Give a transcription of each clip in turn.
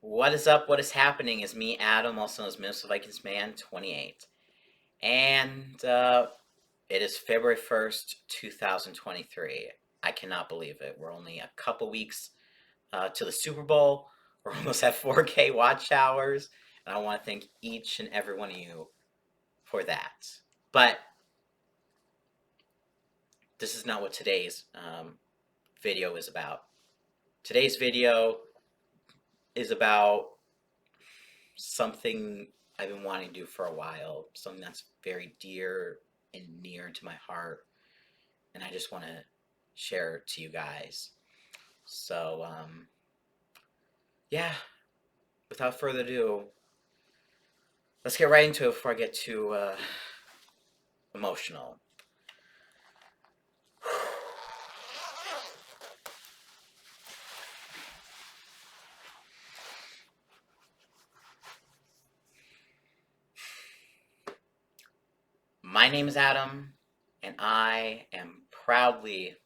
What is up? What is happening? Is me, Adam, also known as Minnesota Vikings Man 28. And it is February 1st, 2023. I cannot believe it. We're only a couple weeks to the Super Bowl. We're almost at 4K watch hours. And I want to thank each and every one of you for that. But this is not what today's video is about. Today's video is about something I've been wanting to do for a while, something that's very dear and near to my heart, and I just want to share it to you guys. So, yeah, without further ado, let's get right into it before I get too emotional. My name is Adam, and I am proudly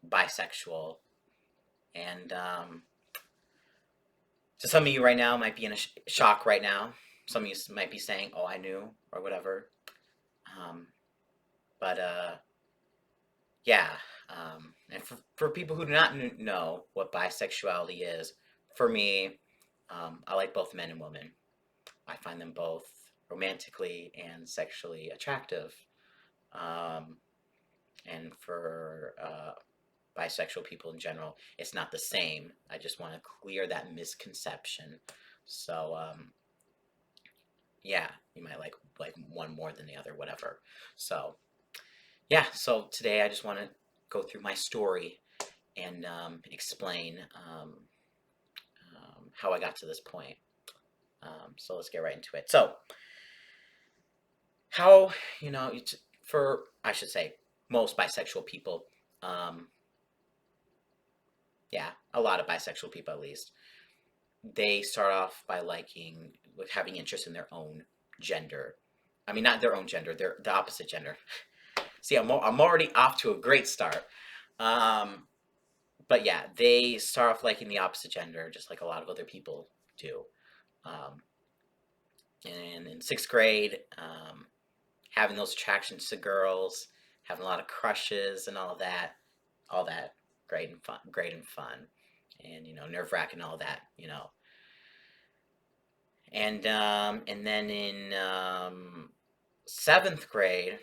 bisexual. And so some of you right now might be in a shock right now. Some of you might be saying, "Oh, I knew," or whatever. Um, but yeah, and for people who do not know what bisexuality is, for me, I like both men and women. I find them both romantically and sexually attractive. Um, and for bisexual people in general, it's not the same. I just want to clear that misconception. So, yeah, you might like one more than the other, whatever. So, yeah, so today I just want to go through my story and explain how I got to this point. So let's get right into it. So, how, you know, for, I should say, most bisexual people, um, yeah, a lot of bisexual people at least, they start off by with having interest in their own gender. I mean, not their own gender, they're the opposite gender. See, I'm already off to a great start. Um, but yeah, they start off liking the opposite gender, just like a lot of other people do. Um, and in sixth grade, having those attractions to girls, having a lot of crushes and all that, great and fun, and nerve wracking, all that, and then in seventh grade,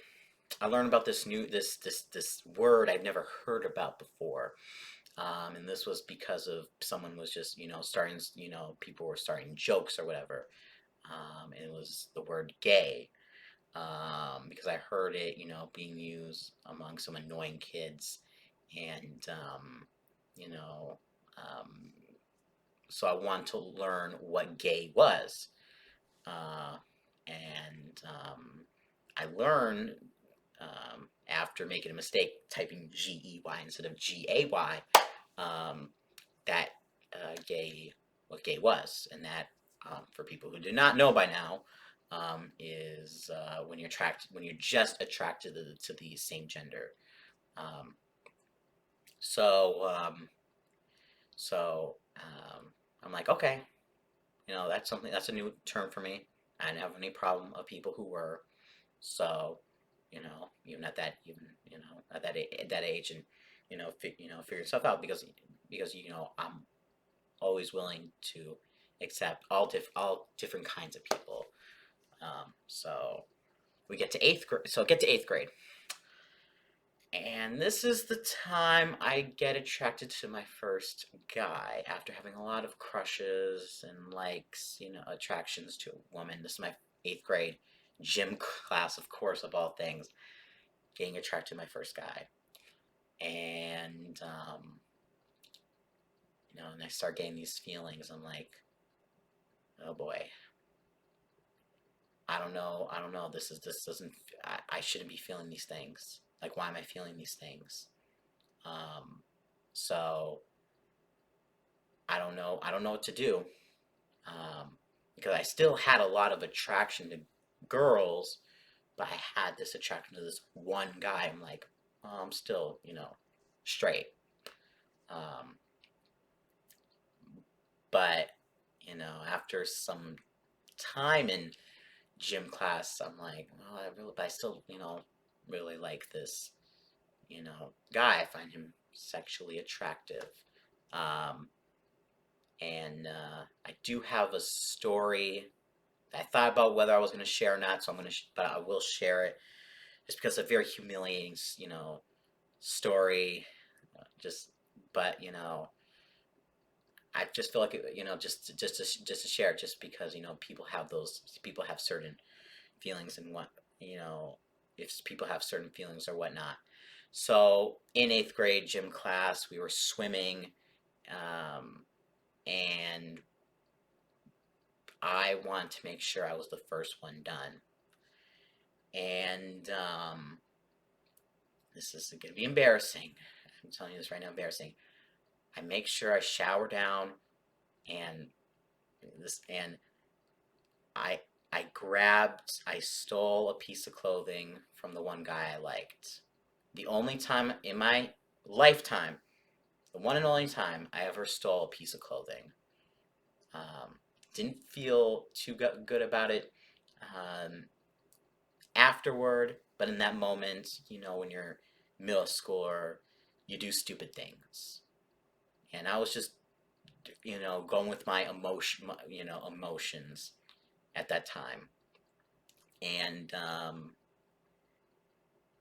I learned about this word I've never heard about before. And this was because of someone was just, starting, people were starting jokes or whatever. And it was the word gay, because I heard it, being used among some annoying kids. And, you know, um, so I wanted to learn what gay was. Uh, and I learned after making a mistake typing GEY instead of GAY, um, that what gay was, and that for people who do not know by now, is when you're just attracted to the same gender. Um, so um, so I'm like, okay, that's a new term for me. I didn't have any problem of people who were. So, even at that age, and figure yourself out, because I'm always willing to accept all different kinds of people. So we get to eighth grade. So get to eighth grade, and this is the time I get attracted to my first guy after having a lot of crushes and likes, attractions to a woman. This is my eighth grade gym class, of course, of all things, getting attracted to my first guy. And, and I start getting these feelings. I'm like, oh boy, I don't know. This doesn't, I shouldn't be feeling these things. Like, why am I feeling these things? Um, so I don't know what to do. Because I still had a lot of attraction to girls, but I had this attraction to this one guy. I'm like, oh, I'm still, straight. Um, but after some time in gym class, I'm like, well, but I still, really like this, guy. I find him sexually attractive. Um, and I do have a story. I thought about whether I was going to share or not, so but I will share it. Just because it's a very humiliating, story. Just, but I just feel like just to share, just because people have certain feelings and what you know if people have certain feelings or whatnot. So in eighth grade gym class, we were swimming, um, and I wanted to make sure I was the first one done. And this is going to be embarrassing. I'm telling you this right now, embarrassing. I make sure I shower down, and and I I stole a piece of clothing from the one guy I liked. The only time in my lifetime, the one and only time I ever stole a piece of clothing. Um, didn't feel too good about it um, afterward, but in that moment, when you're middle schooler, you do stupid things, and I was just, going with my emotions at that time, and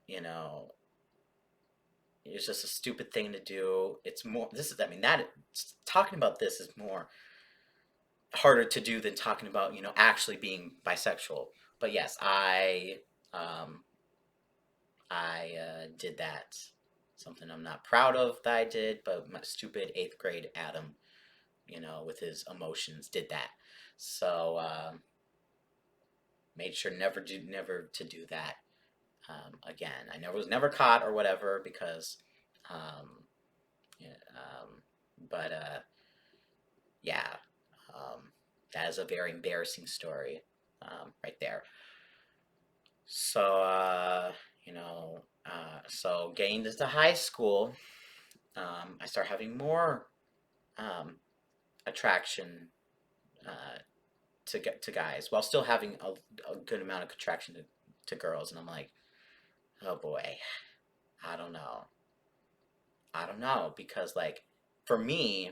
you know, it's just a stupid thing to do. It's more. This is. I mean, that talking about this is more harder to do than talking about actually being bisexual. But yes, um, I did that. Something I'm not proud of that I did, but my stupid eighth grade Adam, with his emotions, did that. So made sure never to do that again. I never was never caught or whatever because, um, yeah, but yeah, um, that is a very embarrassing story right there. So so getting into high school, I start having more um, attraction to guys while still having a good amount of attraction to girls, and I'm like, oh boy, I don't know. I don't know because like for me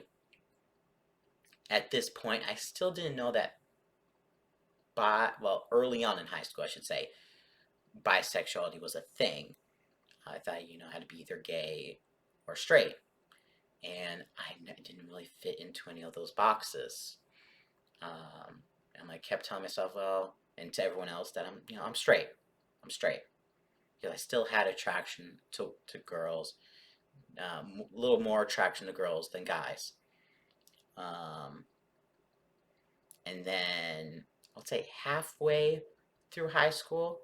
at this point, I still didn't know that early on in high school, I should say, bisexuality was a thing. I thought I had to be either gay or straight, and didn't really fit into any of those boxes. And I kept telling myself, well, and to everyone else that I'm straight. I'm straight because I still had attraction to girls, a little more attraction to girls than guys. Um, and then I'll say halfway through high school,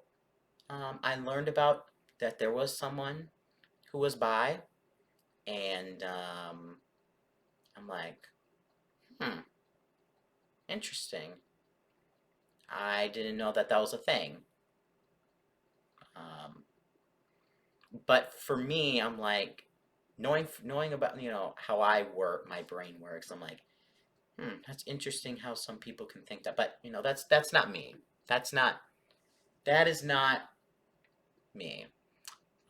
I learned about that there was someone who was bi, and I'm like, hmm, interesting. I didn't know that that was a thing. Um, but for me, I'm like, knowing about how I work, my brain works. I'm like, that's interesting how some people can think that, but that's not me. That's not that is not me.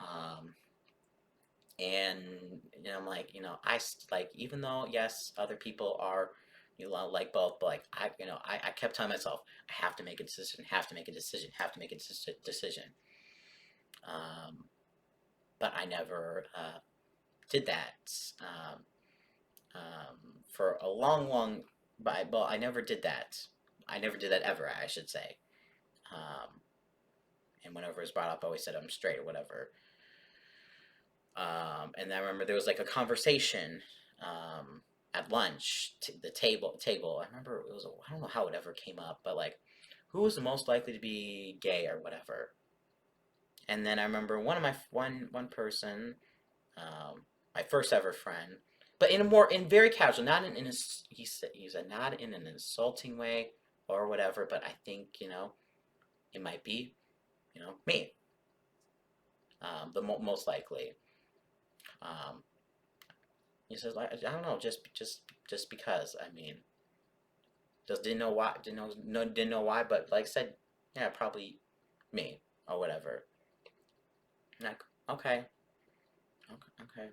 Um, and I'm like, like even though yes, other people are like both, but like I kept telling myself I have to make a decision, have to make a decision, have to make a decision. Um, but I never did that for a long. But I never did that. I never did that ever. I should say. Um, and whenever it was brought up, I always said I'm straight or whatever. And I remember there was like a conversation at lunch, the table. I remember it was I don't know how it ever came up, but like who was the most likely to be gay or whatever. And then I remember one of my one person, my first ever friend, but in very casual, not in a he said not in an insulting way or whatever, but I think it might be me, the most likely. Um, he says like I don't know, just because I mean Just didn't know why, but like I said, yeah, probably me or whatever. Like, okay, okay, okay.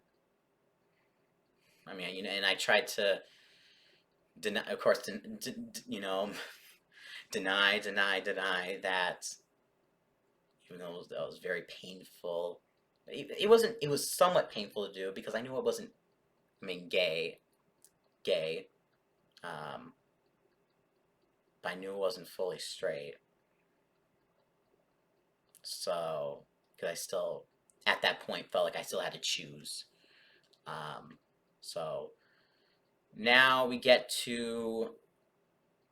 I mean, and I tried to deny, of course, deny that, even though that was very painful. It wasn't. It was somewhat painful to do because I knew it wasn't. I mean, gay. Um, but I knew it wasn't fully straight. So, because I still, at that point, felt like I still had to choose. Um, so now we get to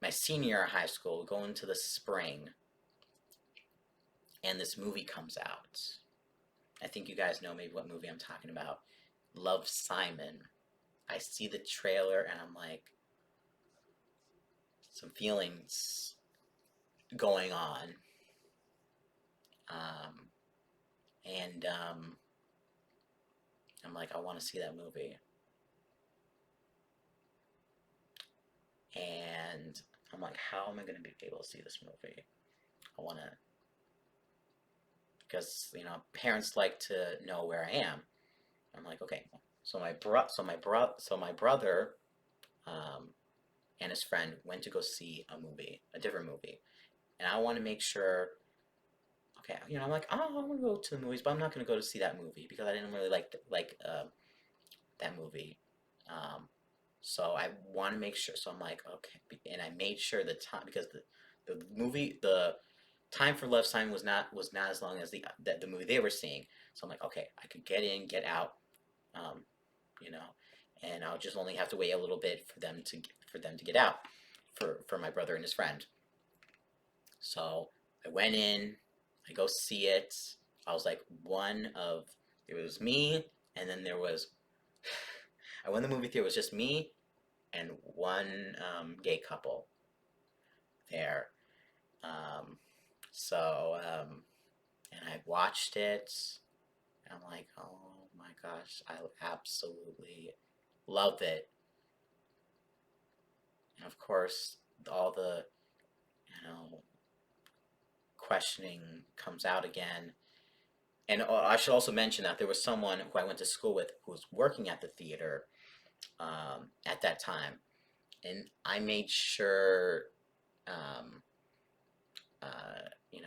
my senior year of high school, going into the spring, and this movie comes out. I think you guys know maybe what movie I'm talking about. Love, Simon. I see the trailer and I'm like, some feelings going on. Um, and I'm like, I want to see that movie. And I'm like, how am I going to be able to see this movie? I want to, because parents like to know where I am. I'm like, okay, so my brother, um, and his friend went to go see a different movie, and I want to make sure. Okay, I'm like, oh, I want to go to the movies, but I'm not going to go to see that movie because I didn't really like that movie. Um, so I want to make sure. So I'm like, okay, and I made sure the time because the time for Love Simon was not as long as the movie they were seeing. So I'm like, okay, I could get in, get out, um, you know, and I'll just only have to wait a little bit for them to get out, for my brother and his friend. So I went in, I go see it. I was like it was me, and then there was I went to the movie theater. It was just me and one gay couple there. Um, and I watched it. And I'm like, oh my gosh, I absolutely love it. And of course, all the questioning comes out again. And I should also mention that there was someone who I went to school with who was working at the theater, at that time, and I made sure, um,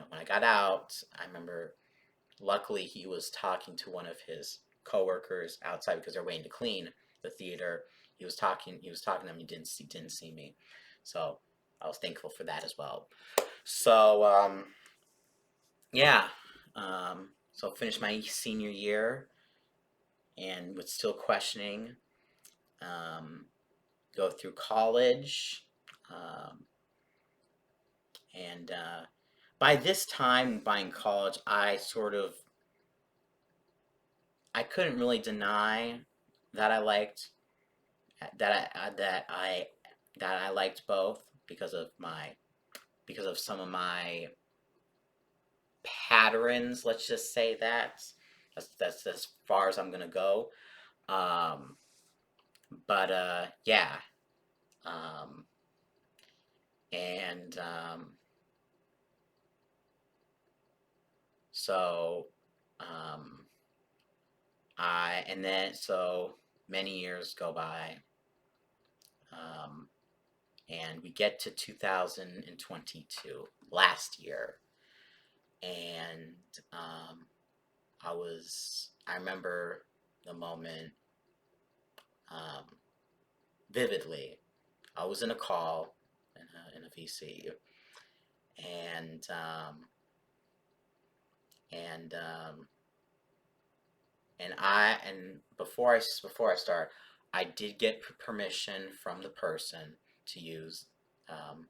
when I got out, I remember luckily he was talking to one of his coworkers outside because they're waiting to clean the theater. He was talking to them. He didn't see me, so I was thankful for that as well. So yeah, so finished my senior year and was still questioning. Um, go through college, um, and by this time, by in college, I couldn't really deny that I liked that I liked both because of some of my patterns. Let's just say that that's as far as I'm gonna go. Um, but yeah, um, and so um, I and then so many years go by, um, and we get to 2022 last year, and I remember the moment, um, vividly. I was in a call in a VC, and and um, and before I start, I did get permission from the person to use, um,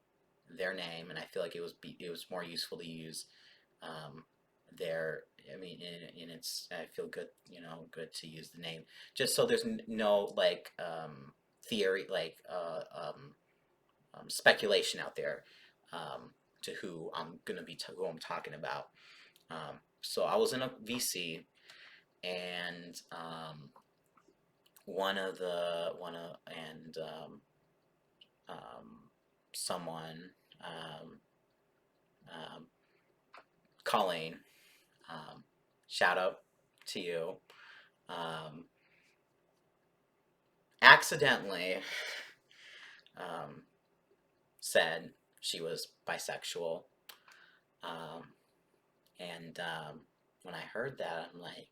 their name, and I feel like it was more useful to use, um, their. I mean, and it's I feel good, good to use the name, just so there's no like, theory, like, speculation out there, to who I'm talking about. So I was in a VC, and one of the one of and um, someone, um, um, Colleen, um, shout out to you, um, accidentally um, said she was bisexual. Um, and when I heard that, I'm like,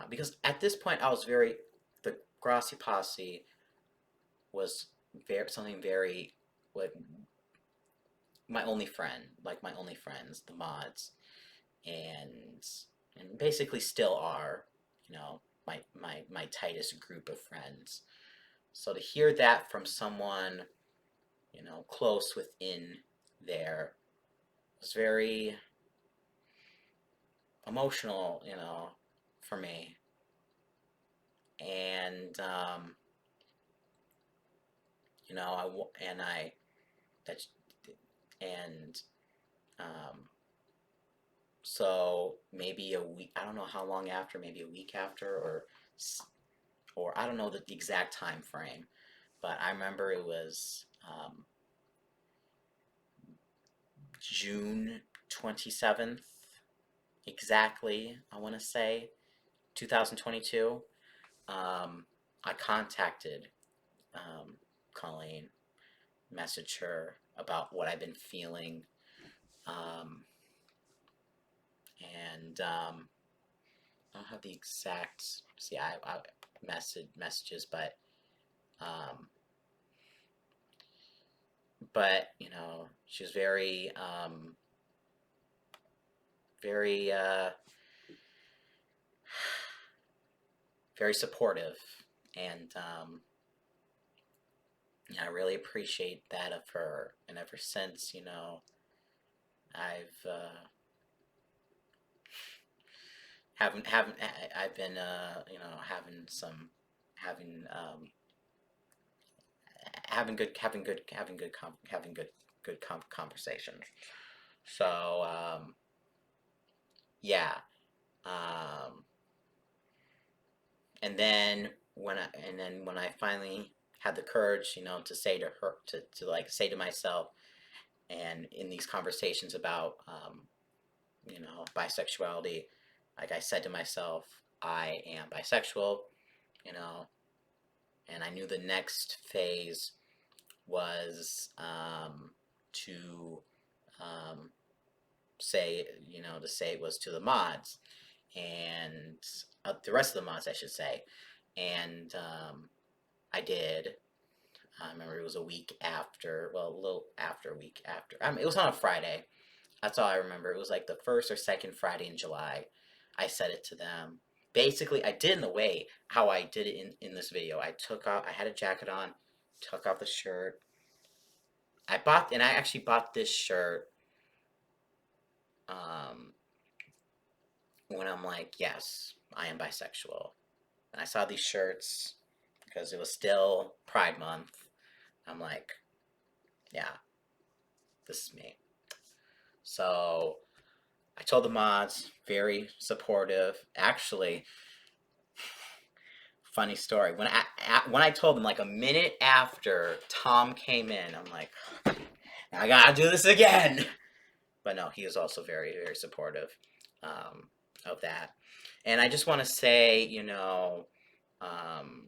because at this point I was the Grassi Posse was something very, like, my only friend, like my only friends, the mods, and basically still are, my tightest group of friends. So to hear that from someone, close within there was very emotional, for me. And and I that and so maybe a week, I don't know how long after, maybe a week after, or I don't know the exact time frame, but I remember it was June 27th, exactly, I want to say, 2022. I contacted Colleen, messaged her about what I've been feeling, um, and I don't have the exact, see, I messages, um, but she was very, very supportive, and yeah, I really appreciate that of her. And ever since, I've haven't I've been having having good conversations. So yeah, um, and then when I finally had the courage, to say to her, to like say to myself, and in these conversations about bisexuality, like I said to myself, I am bisexual, you know, and I knew the next phase was to um, to say it was to the mods, and the rest of the mods, I should say. And I did. I remember it was a week after, well, a little after, a week after. It was on a Friday. That's all I remember. It was like the first or second Friday in July. I said it to them. Basically, I did in the way how I did it in this video. I had a jacket on, took off the shirt. And I actually bought this shirt um, when I'm like, yes, I am bisexual. And I saw these shirts because it was still Pride Month. I'm like, yeah, this is me. So I told the mods, very supportive. Actually, funny story. When I told them, like a minute after Tom came in, I'm like, I gotta do this again. But no, he is also very, very supportive um, of that. And I just want to say, um,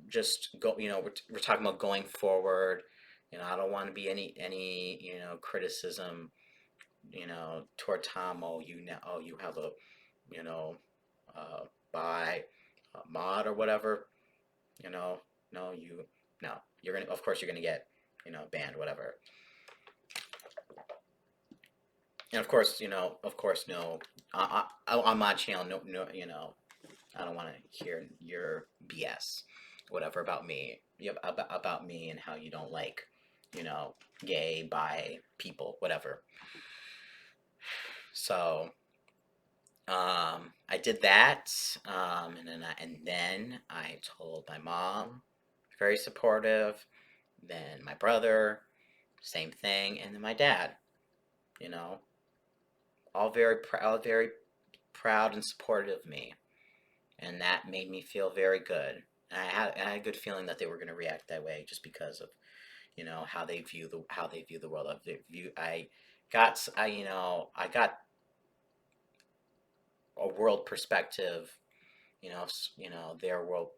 just go. We're talking about going forward. I don't want to be any criticism, toward Tom. Oh, you have a, you know, uh, by mod or whatever. You know, no, no. Of course, you're gonna get, banned, whatever. And of course, no. On my channel, no, I don't want to hear your BS, whatever about me, about me and how you don't like, gay, bi people, whatever. So, I did that, and then I told my mom, very supportive. Then my brother, same thing, and then my dad. You know, all very proud and supportive of me, and that made me feel very good. And I had a good feeling that they were going to react that way, just because of you know, how they view the world. I got a world perspective, you know, their world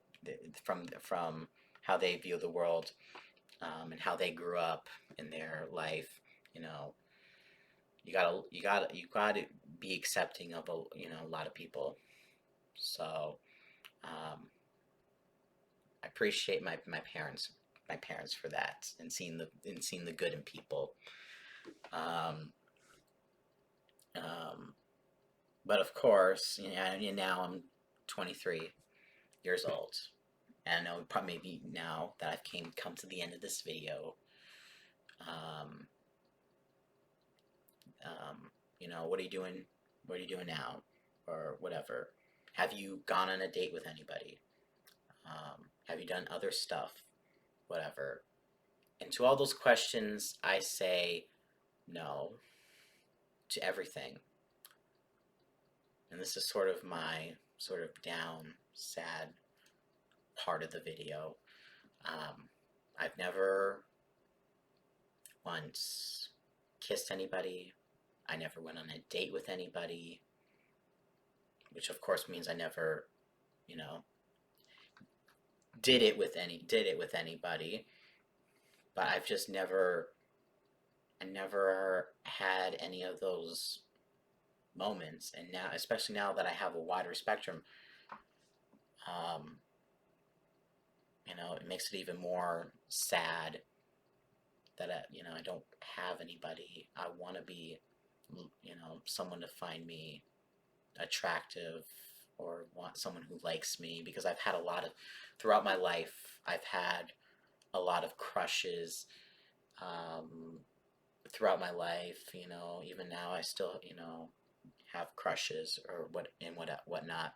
from how they view the world, and how they grew up in their life. You know, you gotta be accepting of a lot of people. So um, I appreciate my parents for that, and seeing the good in people. Um, um, but of course, now I'm 23 years old, and I know probably maybe now that I've come to the end of this video. Um, what are you doing? What are you doing now, or whatever? Have you gone on a date with anybody? Have you done other stuff? Whatever. And to all those questions, I say no to everything. And this is sort of my sort of down, sad part of the video. I've never once kissed anybody. I never went on a date with anybody, which of course means I never, you know, did it with anybody. But I've just I never had any of those moments. And now, especially now that I have a wider spectrum, um, it makes it even more sad that I don't have anybody. I want to be, someone to find me attractive, or want someone who likes me, because I've had throughout my life, I've had a lot of crushes, um, throughout my life. Even now I still, have crushes, or whatnot.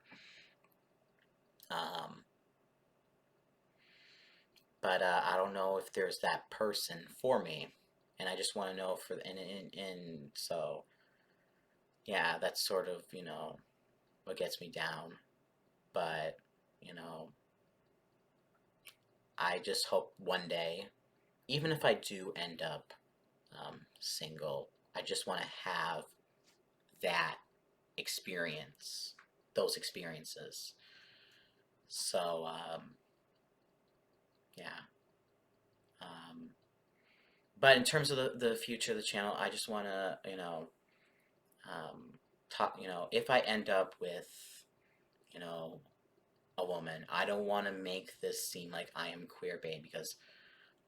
Um, but I don't know if there's that person for me, and I just want to know and so yeah, that's sort of what gets me down. But you know, I just hope one day, even if I do end up single, I just want to have that experience, those experiences. So yeah. Um, but in terms of the future of the channel, I just want to, talk, if I end up with, you know, a woman, I don't want to make this seem like I am queer bait, because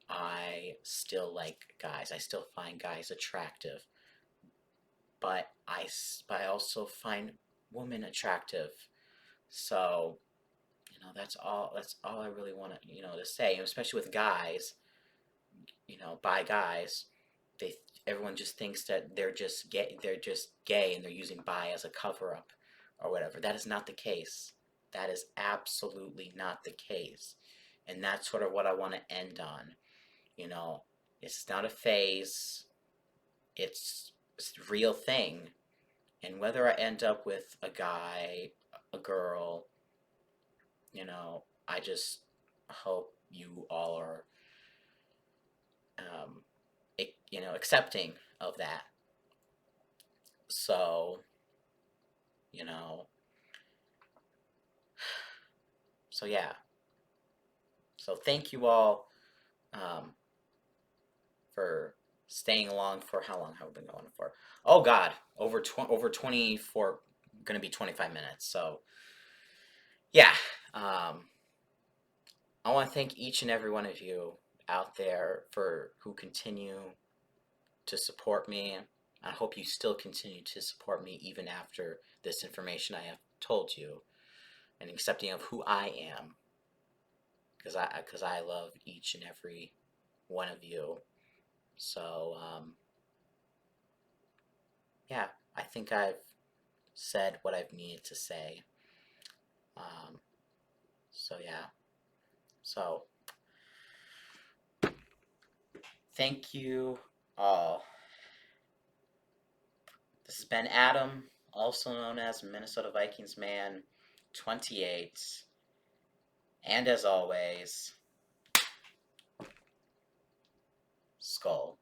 I still like guys. I still find guys attractive, but I also find women attractive. So, that's all I really want to, to say, and especially with guys, by guys, they everyone just thinks that they're just gay, and they're using bi as a cover up, or whatever. That is not the case. That is absolutely not the case. And that's sort of what I want to end on. You know, it's not a phase. It's a real thing. And whether I end up with a guy, a girl, I just hope you all are, um, accepting of that. So, you know, so yeah. So thank you all, um, for staying along for how long have we been going for? Oh God, over 24, going to be 25 minutes. So yeah, I want to thank each and every one of you out there for who continue to support me. I hope you still continue to support me even after this information I have told you, and accepting of who I am, because I love each and every one of you. So yeah, I think I've said what I've needed to say. Um, so yeah, so thank you all. This has been Adam, also known as Minnesota Vikings Man 28, and as always, skull.